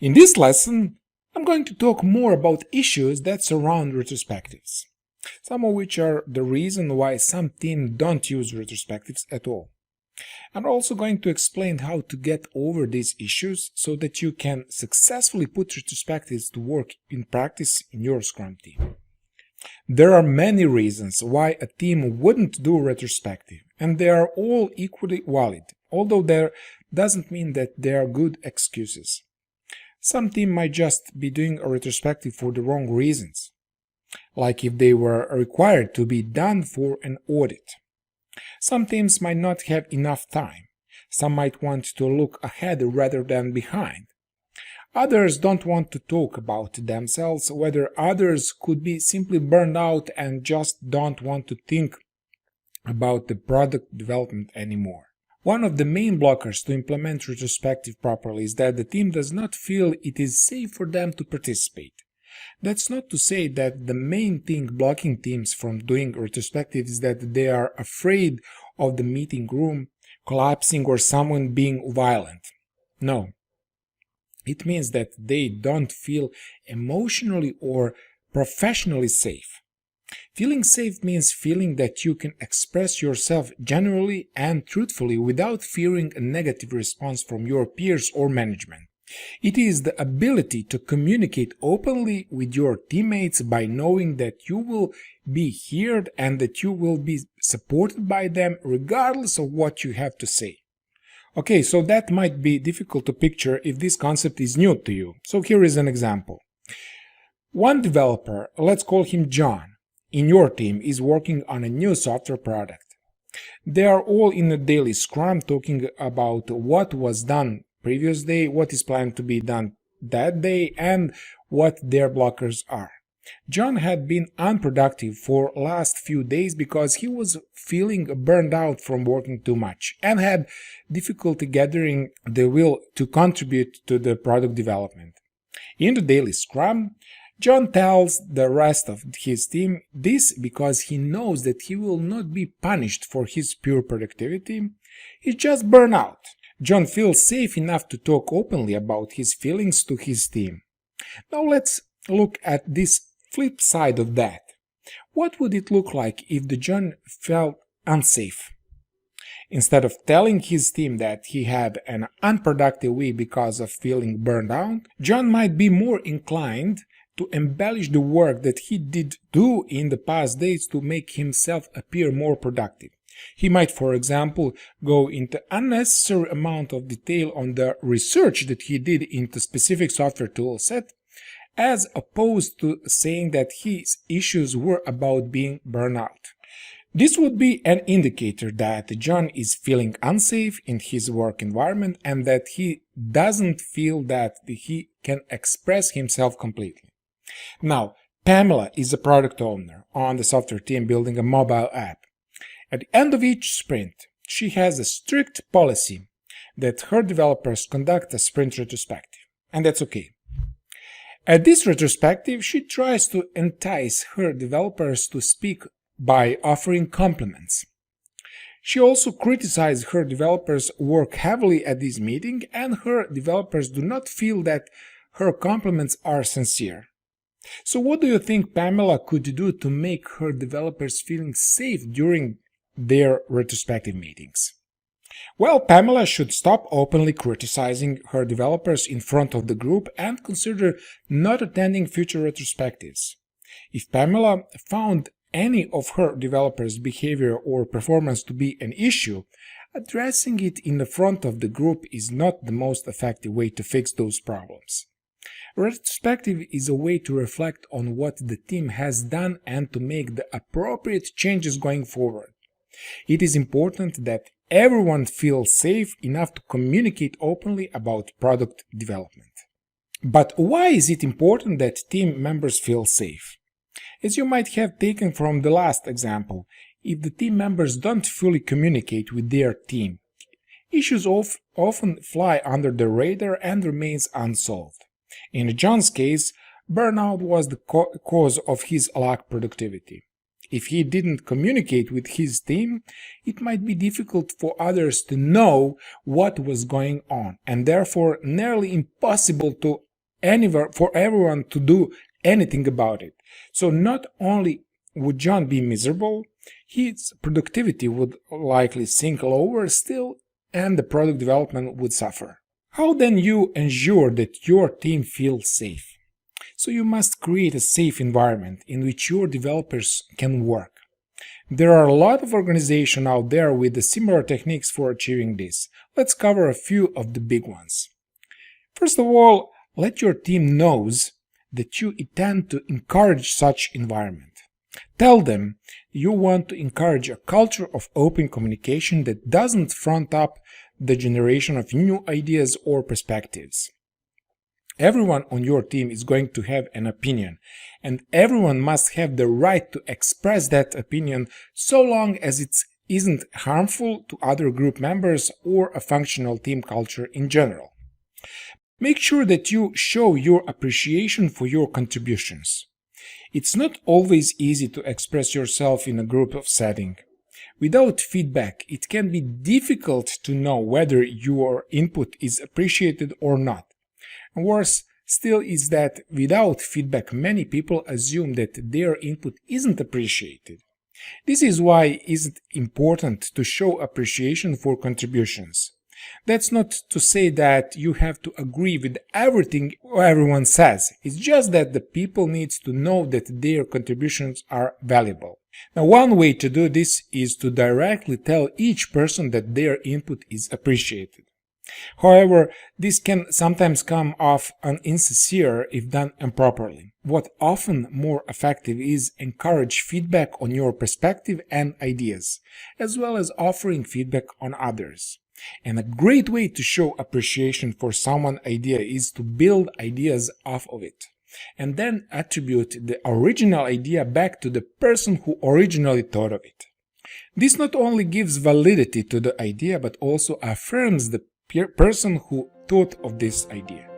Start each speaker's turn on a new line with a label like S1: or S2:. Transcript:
S1: In this lesson, I'm going to talk more about issues that surround retrospectives, some of which are the reason why some teams don't use retrospectives at all. I'm also going to explain how to get over these issues so that you can successfully put retrospectives to work in practice in your Scrum team. There are many reasons why a team wouldn't do retrospective, and they are all equally valid, although there doesn't mean that they are good excuses. Some team might just be doing a retrospective for the wrong reasons, like if they were required to be done for an audit. Some teams might not have enough time. Some might want to look ahead rather than behind. Others don't want to talk about themselves, whether others could be simply burned out and just don't want to think about the product development anymore. One of the main blockers to implement retrospective properly is that the team does not feel it is safe for them to participate. That's not to say that the main thing blocking teams from doing retrospective is that they are afraid of the meeting room collapsing or someone being violent. No. It means that they don't feel emotionally or professionally safe. Feeling safe means feeling that you can express yourself genuinely and truthfully without fearing a negative response from your peers or management. It is the ability to communicate openly with your teammates by knowing that you will be heard and that you will be supported by them regardless of what you have to say. Okay, so that might be difficult to picture if this concept is new to you. So here is an example. One developer, let's call him John, in your team is working on a new software product. They are all in a daily Scrum talking about what was done previous day, what is planned to be done that day, and what their blockers are. John had been unproductive for last few days because he was feeling burned out from working too much and had difficulty gathering the will to contribute to the product development. In the daily Scrum, John tells the rest of his team this because he knows that he will not be punished for his pure productivity, he's just burned out. John feels safe enough to talk openly about his feelings to his team. Now let's look at this flip side of that. What would it look like if the John felt unsafe? Instead of telling his team that he had an unproductive week because of feeling burned out, John might be more inclined to embellish the work that he did do in the past days to make himself appear more productive. He might, for example, go into unnecessary amount of detail on the research that he did into specific software tool set, as opposed to saying that his issues were about being burned out. This would be an indicator that John is feeling unsafe in his work environment and that he doesn't feel that he can express himself completely. Now, Pamela is a product owner on the software team building a mobile app. At the end of each sprint, she has a strict policy that her developers conduct a sprint retrospective, and that's okay. At this retrospective, she tries to entice her developers to speak by offering compliments. She also criticizes her developers' work heavily at this meeting, and her developers do not feel that her compliments are sincere. So what do you think Pamela could do to make her developers feeling safe during their retrospective meetings? Well, Pamela should stop openly criticizing her developers in front of the group and consider not attending future retrospectives. If Pamela found any of her developers' behavior or performance to be an issue, addressing it in the front of the group is not the most effective way to fix those problems. Retrospective is a way to reflect on what the team has done and to make the appropriate changes going forward. It is important that everyone feels safe enough to communicate openly about product development. But why is it important that team members feel safe? As you might have taken from the last example, if the team members don't fully communicate with their team, issues often fly under the radar and remains unsolved. In John's case, burnout was the cause of his lack of productivity. If he didn't communicate with his team, it might be difficult for others to know what was going on, and therefore nearly impossible to for everyone to do anything about it. So not only would John be miserable, his productivity would likely sink lower still, and the product development would suffer. How then you ensure that your team feels safe? So you must create a safe environment in which your developers can work. There are a lot of organizations out there with similar techniques for achieving this. Let's cover a few of the big ones. First of all, let your team knows that you intend to encourage such environment. Tell them you want to encourage a culture of open communication that doesn't front up the generation of new ideas or perspectives. Everyone on your team is going to have an opinion, and everyone must have the right to express that opinion so long as it isn't harmful to other group members or a functional team culture in general. Make sure that you show your appreciation for your contributions. It's not always easy to express yourself in a group setting. Without feedback, it can be difficult to know whether your input is appreciated or not. And worse still is that without feedback, many people assume that their input isn't appreciated. This is why it's important to show appreciation for contributions. That's not to say that you have to agree with everything everyone says. It's just that the people need to know that their contributions are valuable. Now, one way to do this is to directly tell each person that their input is appreciated. However, this can sometimes come off insincere if done improperly. What often more effective is encourage feedback on your perspective and ideas, as well as offering feedback on others. And a great way to show appreciation for someone's idea is to build ideas off of it, and then attribute the original idea back to the person who originally thought of it. This not only gives validity to the idea, but also affirms the person who thought of this idea.